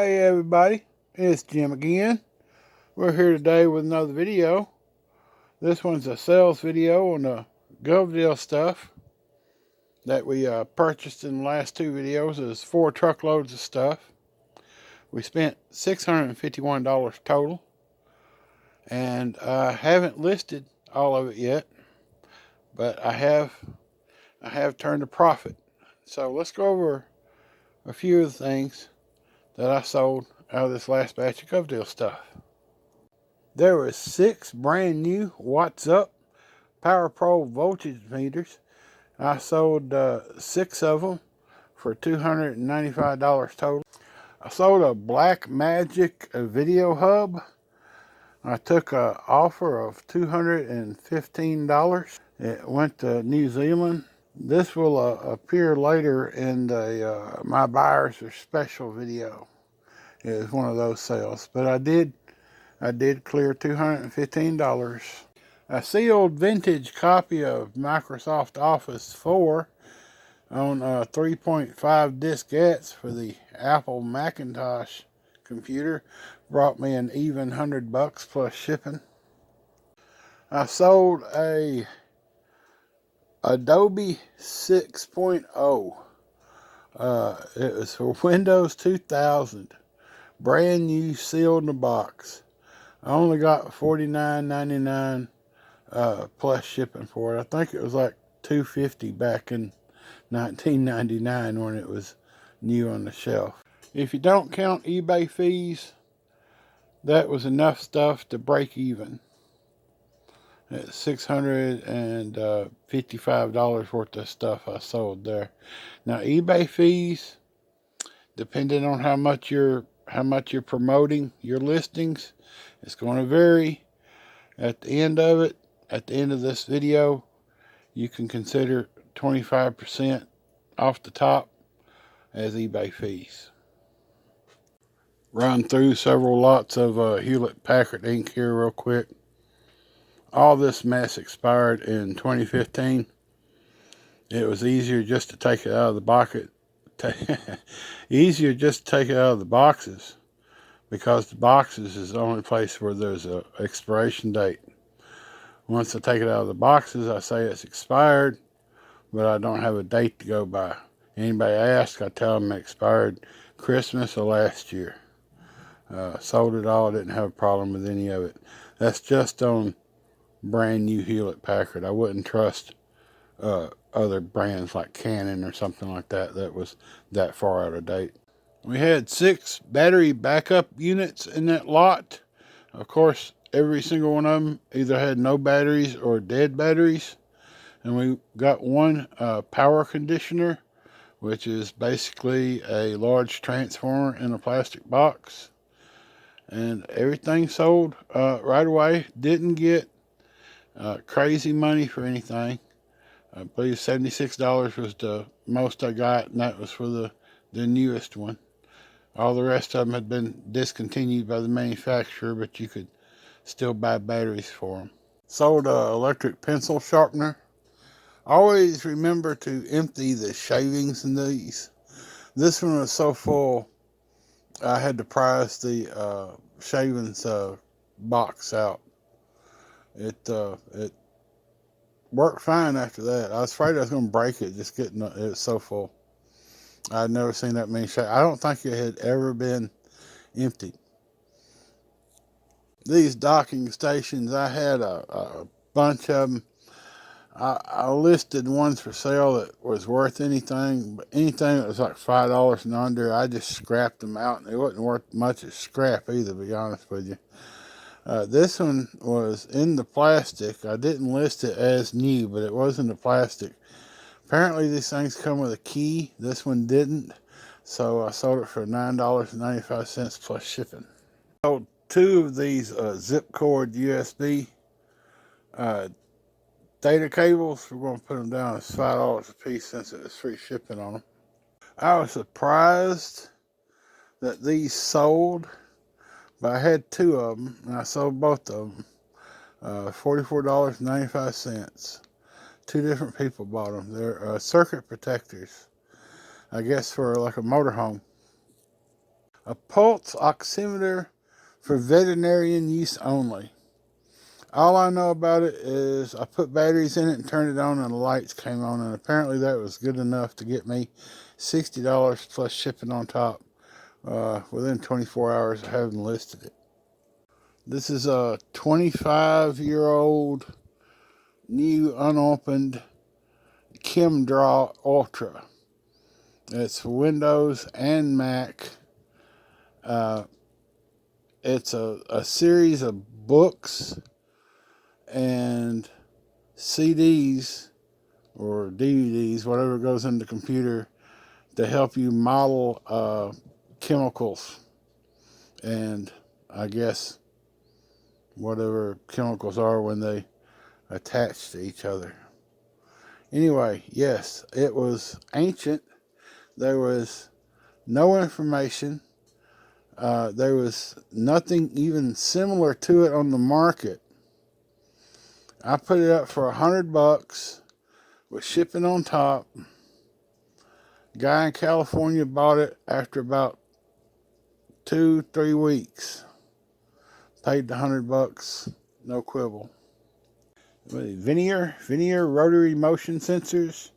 Hey everybody, it's Jim again. We're here today with another video. This one's a sales video on the GovDeals stuff that we purchased in the last two videos. It was 4 truckloads of stuff. We spent $651 total, and I haven't listed all of it yet, but I have turned a profit. So let's go over a few of the things that I sold out of this last batch of GovDeals stuff. There were 6 brand new Watts Up Power Pro voltage meters. I sold 6 of them for $295 total. I sold a Black Magic video hub. I took an offer of $215. It went to New Zealand. This will appear later in the My Buyers Are Special video. It was one of those sales, but I did clear $215. A sealed vintage copy of Microsoft Office 4 on 3.5 diskettes for the Apple Macintosh computer brought me an even $100 plus shipping. I sold a Adobe 6.0. It was for Windows 2000. Brand new, sealed in a box. I only got $49.99 plus shipping for it. I think it was like $250 back in 1999 when it was new on the shelf. If you don't count eBay fees, that was enough stuff to break even. It's $655 worth of stuff I sold there. Now eBay fees, depending on how much you're promoting your listings, it's going to vary. At the end of it, at the end of this video, you can consider 25% off the top as eBay fees. Run through several lots of Hewlett-Packard ink here real quick. All this mess expired in 2015. It was easier just to take it out of the bucket. Easier just to take it out of the boxes, because the boxes is the only place where there's an expiration date. Once I take it out of the boxes, I say it's expired, but I don't have a date to go by. Anybody asks, I tell them it expired Christmas of last year. Sold it all, didn't have a problem with any of it. That's just on brand new Hewlett-Packard. I wouldn't trust other brands like Canon or something like that that was that far out of date. We had 6 battery backup units in that lot. Of course, every single one of them either had no batteries or dead batteries. And we got one power conditioner, which is basically a large transformer in a plastic box. And everything sold right away. Didn't get crazy money for anything. I believe $76 was the most I got, and that was for the newest one. All the rest of them had been discontinued by the manufacturer, but you could still buy batteries for them. Sold an electric pencil sharpener. Always remember to empty the shavings in these. This one was so full, I had to prize the shavings box out. It worked fine after that. I was afraid I was going to break it, just getting it was so full. I'd never seen that many shavings. I don't think it had ever been emptied. These docking stations, I had a bunch of them. I listed ones for sale that was worth anything, but anything that was like $5 and under, I just scrapped them out, and it wasn't worth much as scrap either, to be honest with you. This one was in the plastic. I didn't list it as new, but it was in the plastic. Apparently these things come with a key. This one didn't, so I sold it for $9.95 plus shipping. I sold 2 of these zip cord USB data cables. We're going to put them down as $5 a piece since it was free shipping on them. I was surprised that these sold, but I had 2 of them, and I sold both of them. $44.95. 2 different people bought them. They're circuit protectors, I guess, for like a motorhome. A pulse oximeter for veterinarian use only. All I know about it is I put batteries in it and turned it on and the lights came on, and apparently that was good enough to get me $60 plus shipping on top within 24 hours of having listed it. This is a 25-year-old new unopened ChemDraw Ultra. It's for Windows and Mac. It's a series of books and CDs or DVDs, whatever goes in the computer, to help you model chemicals and I guess whatever chemicals are when they attach to each other. Anyway, yes, it was ancient. There was no information. There was nothing even similar to it on the market. I put it up for $100 with shipping on top. Guy in California bought it after about 2-3 weeks. Paid the $100, no quibble. Veneer rotary motion sensors.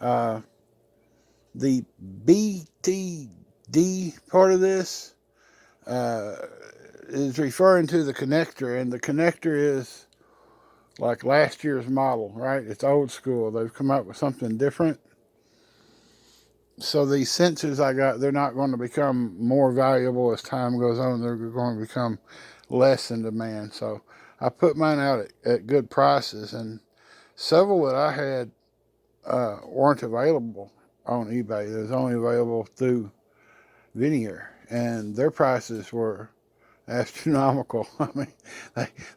The BTD part of this is referring to the connector, and the connector is like last year's model, right? It's old school. They've come up with something different. So these sensors I got, they're not going to become more valuable as time goes on. They're going to become less in demand. So I put mine out at good prices, and several that I had weren't available on eBay. It was only available through Veneer, and their prices were astronomical. I mean,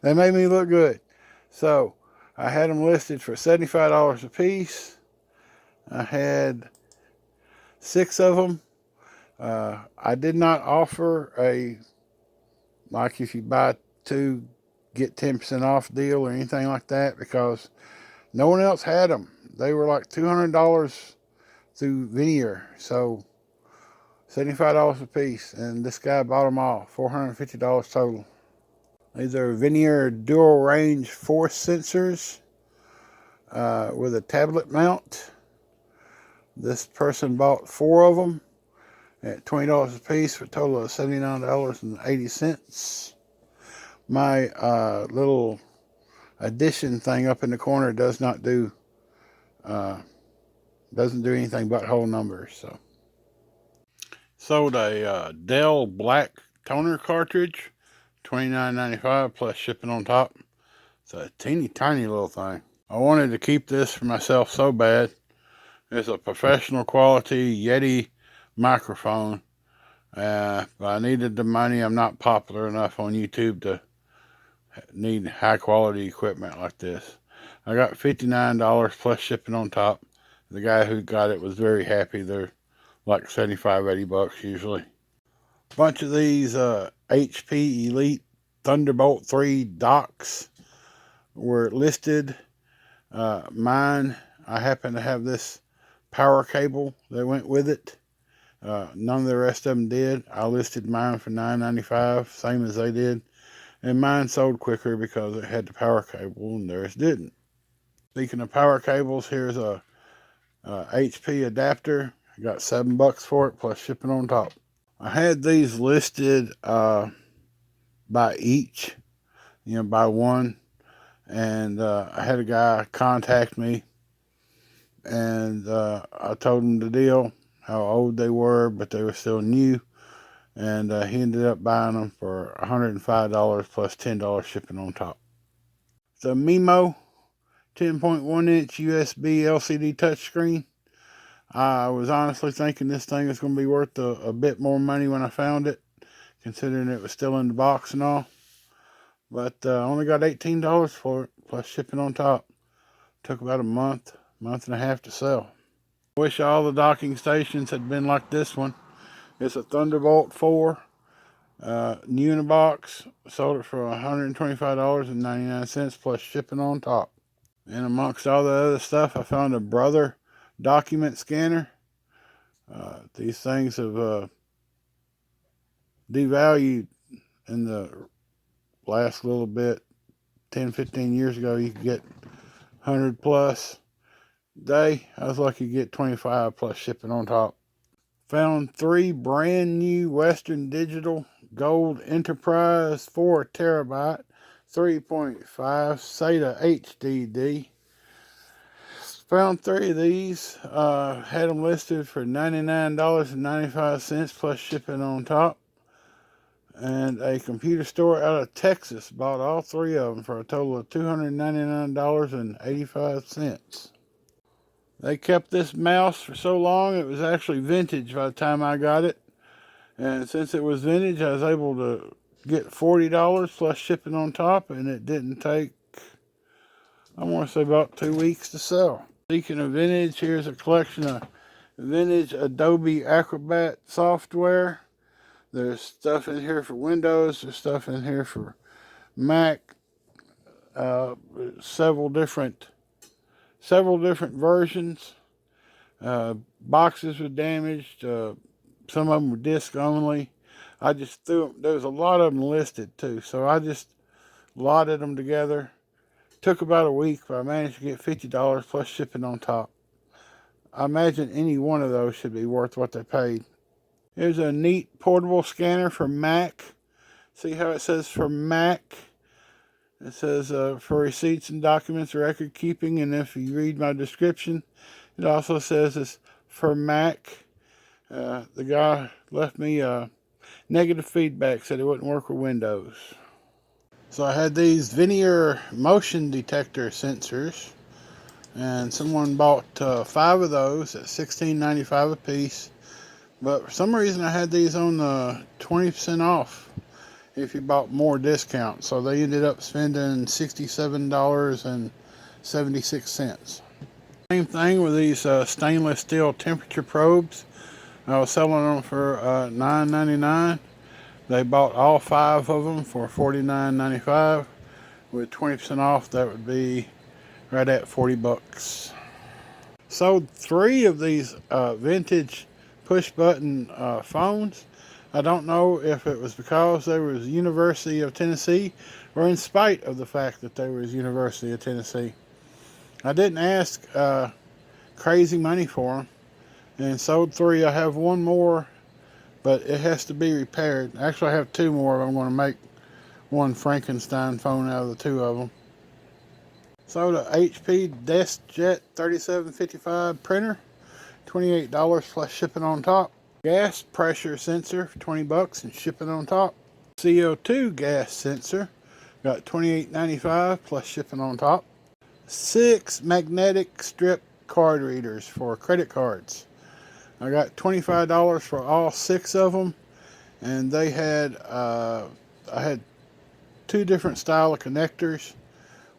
they made me look good. So I had them listed for $75 a piece. I had 6 of them. I did not offer like if you buy 2, get 10% off deal or anything like that, because no one else had them. They were like $200 through Veneer. So $75 a piece, and this guy bought them all, $450 total. These are Veneer dual range force sensors with a tablet mount. This person bought 4 of them at $20 a piece for a total of $79.80. My little addition thing up in the corner doesn't do anything but whole numbers. So sold a Dell black toner cartridge, $29.95 plus shipping on top. It's a teeny tiny little thing. I wanted to keep this for myself so bad. It's a professional quality Yeti microphone. But I needed the money. I'm not popular enough on YouTube to need high quality equipment like this. I got $59 plus shipping on top. The guy who got it was very happy. They're like $75-$80 usually. Bunch of these HP Elite Thunderbolt 3 docks were listed. Mine, I happen to have this power cable that went with it. None of the rest of them did. I listed mine for $9.95, same as they did. And mine sold quicker because it had the power cable and theirs didn't. Speaking of power cables, here's a HP adapter. I got $7 for it plus shipping on top. I had these listed by each, by one. And I had a guy contact me, and I told him the deal, how old they were, but they were still new. And he ended up buying them for $105 plus $10 shipping on top. It's a Mimo 10.1-inch USB LCD touchscreen. I was honestly thinking this thing is going to be worth a bit more money when I found it, considering it was still in the box and all. But I only got $18 for it, plus shipping on top. Took about a month and a half to sell. I wish all the docking stations had been like this one. It's a Thunderbolt 4, new in a box. Sold it for $125.99 plus shipping on top. And amongst all the other stuff, I found a Brother document scanner. These things have devalued in the last little bit. 10-15 years ago, you could get 100 plus day. I was lucky to get 25 plus shipping on top. Found 3 brand new Western Digital Gold Enterprise 4 terabyte 3.5 SATA HDD. Found 3 of these. Had them listed for $99.95 plus shipping on top. And a computer store out of Texas bought all 3 of them for a total of $299.85. They kept this mouse for so long, it was actually vintage by the time I got it. And since it was vintage, I was able to get $40 plus shipping on top, and it didn't take, I want to say, about 2 weeks to sell. Speaking of vintage, here's a collection of vintage Adobe Acrobat software. There's stuff in here for Windows, there's stuff in here for Mac, several different versions. Boxes were damaged, some of them were disc only. I just threw them, there was a lot of them listed too, so I just lotted them together. Took about a week, but I managed to get $50 plus shipping on top. I imagine any one of those should be worth what they paid. Here's a neat portable scanner for Mac. See how it says for Mac? It says for receipts and documents record keeping, and if you read my description, it also says it's for Mac. The guy left me negative feedback, said it wouldn't work with Windows. So I had these veneer motion detector sensors, and someone bought 5 of those at $16.95 a piece. But for some reason I had these on 20% off if you bought more discount. So they ended up spending $67.76. Same thing with these stainless steel temperature probes. I was selling them for $9.99. They bought all 5 of them for $49.95. With 20% off, that would be right at 40 bucks. Sold 3 of these vintage push button phones. I don't know if it was because they were University of Tennessee or in spite of the fact that they were University of Tennessee. I didn't ask crazy money for them and sold 3. I have 1 more, but it has to be repaired. Actually, I have 2 more. I'm going to make one Frankenstein phone out of the 2 of them. Sold a HP DeskJet 3755 printer, $28 plus shipping on top. Gas pressure sensor for 20 bucks and shipping on top. CO2 gas sensor, got $28.95 plus shipping on top. 6 magnetic strip card readers for credit cards. I got $25 for all 6 of them, and they had I had 2 different style of connectors.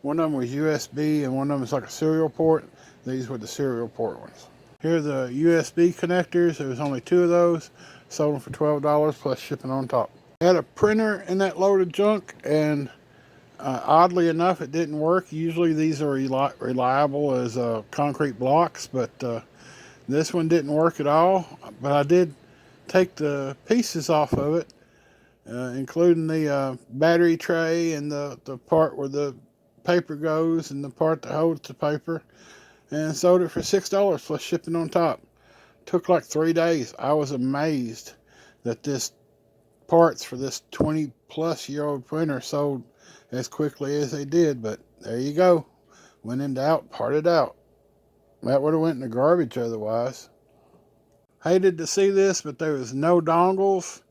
One of them was USB and one of them was like a serial port. These were the serial port ones. Here are the USB connectors. There was only 2 of those. Sold them for $12 plus shipping on top. I had a printer in that load of junk, and oddly enough, it didn't work. Usually these are reliable as concrete blocks, but this one didn't work at all. But I did take the pieces off of it, including the battery tray and the part where the paper goes and the part that holds the paper, and sold it for $6 plus shipping on top. Took like 3 days. I was amazed that this parts for this 20-plus-year-old printer sold as quickly as they did, but there you go. When in doubt, part it out. That would have went in the garbage otherwise. Hated to see this, but there was no dongles,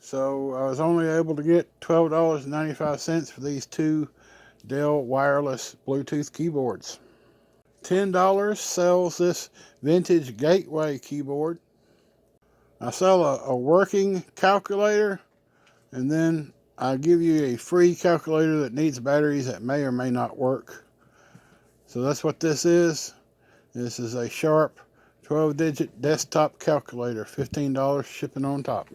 so I was only able to get $12.95 for these 2 Dell wireless Bluetooth keyboards. $10 sells this vintage Gateway keyboard. I sell a working calculator, and then I give you a free calculator that needs batteries that may or may not work. So that's what this is. This is a Sharp 12-digit desktop calculator, $15 shipping on top.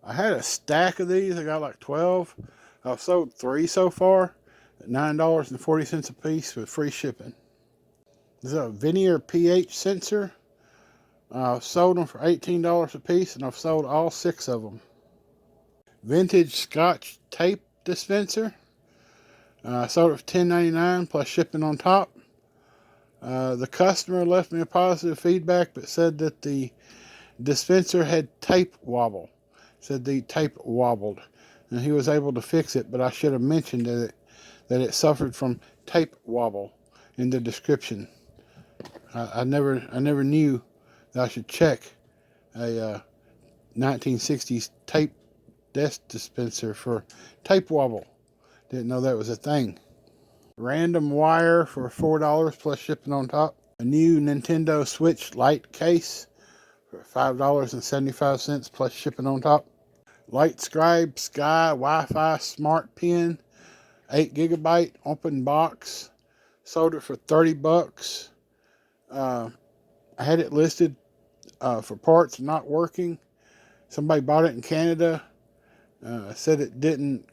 I had a stack of these. I got like 12. I've sold 3 so far at $9.40 a piece with free shipping. This is a veneer pH sensor. I've sold them for $18 a piece, and I've sold all 6 of them. vintage Scotch tape dispenser. Sold it for $10.99 plus shipping on top. The customer left me a positive feedback, but said that the dispenser had tape wobble. Said the tape wobbled, and he was able to fix it, but I should have mentioned that it suffered from tape wobble in the description. I never knew that I should check a 1960s tape desk dispenser for tape wobble. Didn't know that was a thing. Random wire for $4 plus shipping on top. A new Nintendo Switch Lite case for $5.75 plus shipping on top. LightScribe Sky Wi-Fi Smart Pen, 8GB open box. Sold it for $30. I had it listed for parts not working. Somebody bought it in Canada. Said it didn't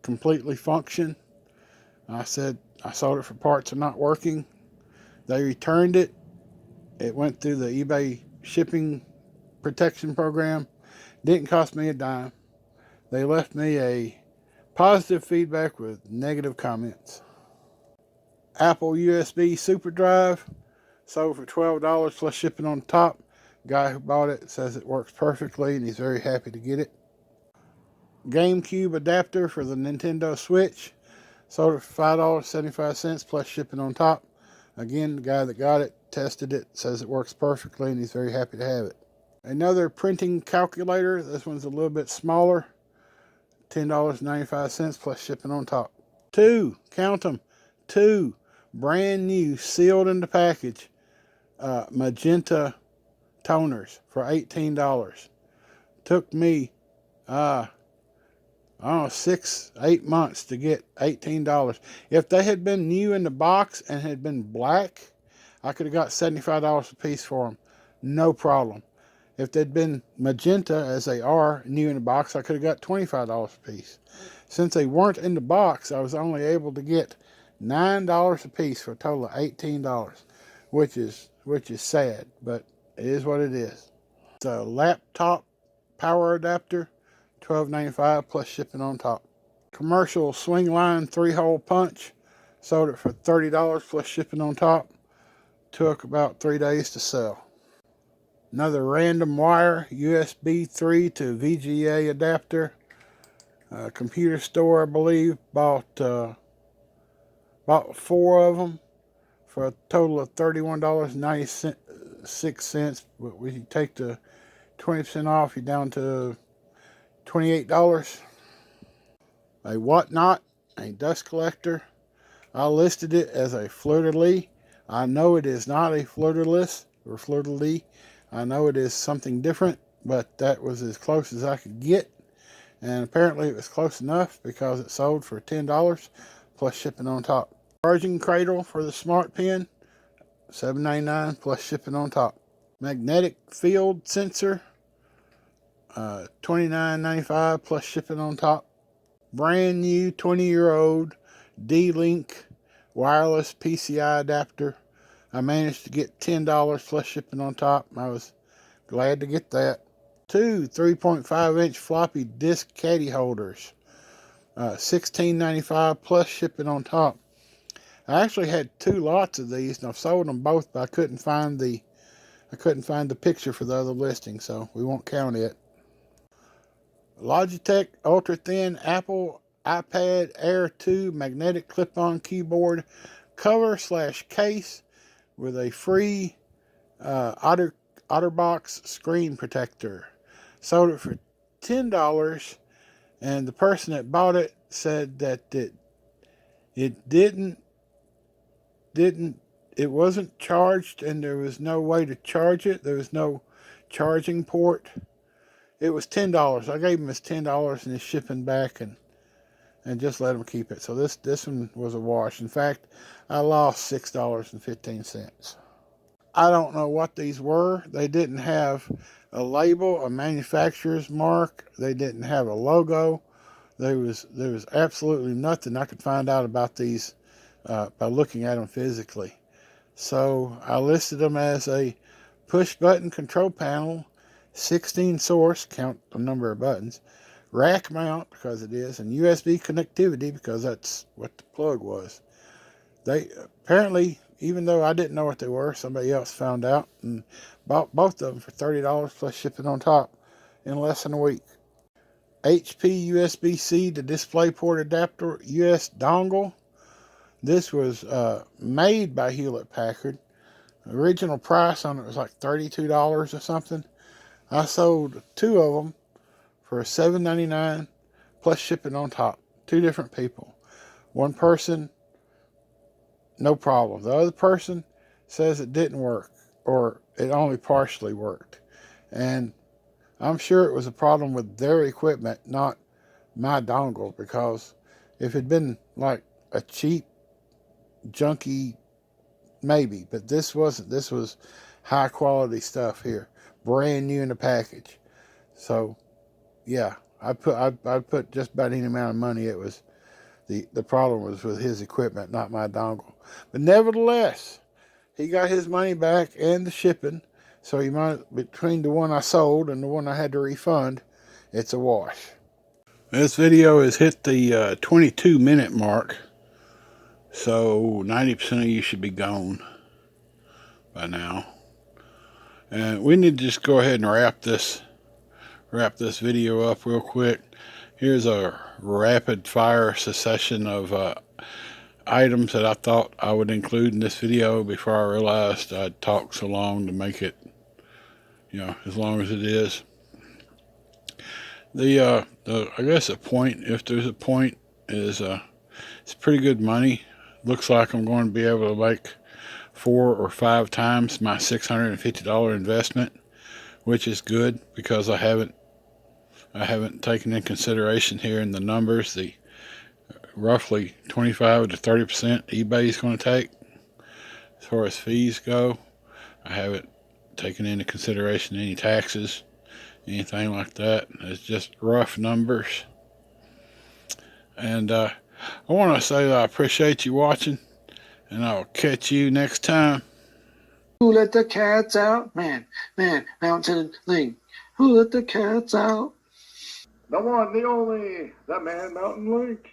completely function. I said I sold it for parts are not working. They returned it. It went through the eBay shipping protection program. Didn't cost me a dime. They left me a positive feedback with negative comments. Apple USB Super Drive sold for $12 plus shipping on top. Guy who bought it says it works perfectly and he's very happy to get it. GameCube adapter for the Nintendo Switch sold it for $5.75 plus shipping on top. Again, the guy that got it tested it, says it works perfectly, and he's very happy to have it. Another printing calculator. This one's a little bit smaller. $10.95 plus shipping on top. Count them, two brand new, sealed in the package, magenta toners for $18. Took me, 6-8 months to get $18. If they had been new in the box and had been black, I could have got $75 a piece for them. No problem. If they'd been magenta, as they are, new in the box, I could have got $25 a piece. Since they weren't in the box, I was only able to get $9 a piece for a total of $18, which is sad, but it is what it is. It's a laptop power adapter, $12.95 plus shipping on top. Commercial swing line 3-hole punch, sold it for $30 plus shipping on top. Took about 3 days to sell. Another random wire USB 3 to VGA adapter. Computer store, I believe, bought 4 of them for a total of $31.96. But when you take the 20% off, you're down to $28. A whatnot, a dust collector. I listed it as a fleur-de-lis. I know it is not a fleur-de-lis or fleur-de-lis. I know it is something different, but that was as close as I could get. And apparently it was close enough because it sold for $10 plus shipping on top. Charging cradle for the smart pen, $7.99 plus shipping on top. Magnetic field sensor, $29.95 plus shipping on top. Brand new 20-year-old D-Link wireless PCI adapter. I managed to get $10 plus shipping on top. I was glad to get that. 2 3.5-inch floppy disk caddy holders, $16.95 plus shipping on top. I actually had 2 lots of these, and I've sold them both, but I couldn't find the picture for the other listing, so we won't count it. Logitech ultra thin Apple iPad Air 2 magnetic clip-on keyboard cover / case with a free OtterBox screen protector. Sold it for $10, and the person that bought it said that it wasn't charged, and there was no way to charge it. There was no charging port. It was $10. I gave him his $10 and his shipping back, and just let him keep it. So this one was a wash. In fact, I lost $6.15. I don't know what these were. They didn't have a label, a manufacturer's mark. They didn't have a logo. There was absolutely nothing I could find out about these by looking at them physically. So I listed them as a push button control panel, 16 source, count the number of buttons, rack mount, because it is, and USB connectivity, because that's what the plug was. They apparently, even though I didn't know what they were, somebody else found out and bought both of them for $30 plus shipping on top in less than a week. HP USB-C to DisplayPort adapter US dongle. This was made by Hewlett Packard. The original price on it was like $32 or something. I sold two of them for $7.99 plus shipping on top. Two different people. One person, no problem. The other person says it didn't work, or it only partially worked. And I'm sure it was a problem with their equipment, not my dongle, because if it'd been like a cheap, junky, maybe, but this wasn't. This was high quality stuff here, brand new in the package. So yeah, I put just about any amount of money. It was the problem was with his equipment, not my dongle. But nevertheless, he got his money back and the shipping. So he might, between the one I sold and the one I had to refund, it's a wash. This video has hit the 22-minute mark, so 90% of you should be gone by now. And we need to just go ahead and wrap this video up real quick. Here's a rapid fire succession of items that I thought I would include in this video before I realized I'd talk so long to make it, as long as it is. I guess the point, if there's a point, is it's pretty good money. Looks like I'm going to be able to make 4 or 5 times my $650 investment, which is good because I haven't taken in consideration here in the numbers the roughly 25 to 30% eBay is going to take as far as fees go. I haven't taken into consideration any taxes, anything like that. It's just rough numbers. And I want to say that I appreciate you watching, and I'll catch you next time. Who let the cats out? Man, Mountain Link. Who let the cats out? The one, the only, the Man Mountain Link.